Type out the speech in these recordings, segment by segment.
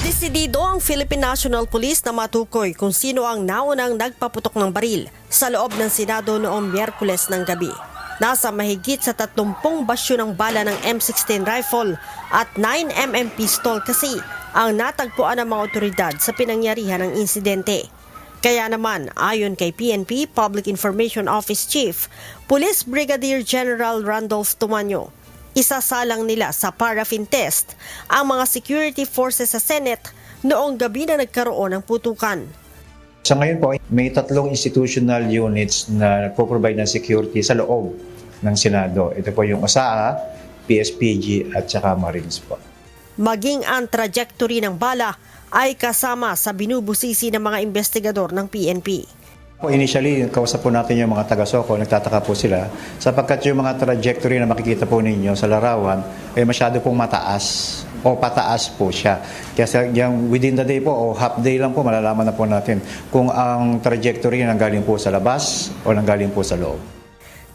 Desidido ang Philippine National Police na matukoy kung sino ang naunang nagpaputok ng baril sa loob ng Senado noong Miyerkules ng gabi. Nasa mahigit sa 30 basyo ng bala ng M16 rifle at 9mm pistol kasi ang natagpuan ng mga otoridad sa pinangyarihan ng insidente. Kaya naman, ayon kay PNP Public Information Office Chief, Police Brigadier General Randolph Tumanyo, isasalang nila sa paraffin test ang mga security forces sa Senate noong gabi na nagkaroon ng putukan. Sa ngayon po, may 3 institutional units na nagpo-provide ng security sa loob ng Senado. Ito po yung OSAA, PSPG at saka Marines po. Maging ang trajectory ng bala ay kasama sa binubusisi ng mga investigador ng PNP. Initially, kausap po natin yung mga taga-Soko, nagtataka po sila sapagkat yung mga trajectory na makikita po ninyo sa larawan ay masyado pong mataas o pataas po siya. Kaya yung within the day po o half day lang po malalaman na po natin kung ang trajectory nanggaling po sa labas o nanggaling po sa loob.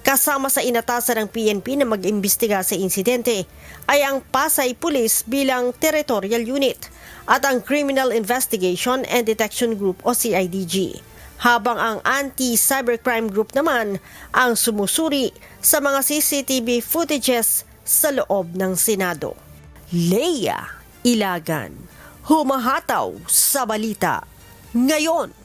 Kasama sa inatasan ng PNP na mag-imbestiga sa insidente ay ang Pasay Police bilang Territorial Unit at ang Criminal Investigation and Detection Group o CIDG. Habang ang Anti-Cybercrime Group naman ang sumusuri sa mga CCTV footages sa loob ng Senado. Leia Ilagan, humahataw sa balita ngayon.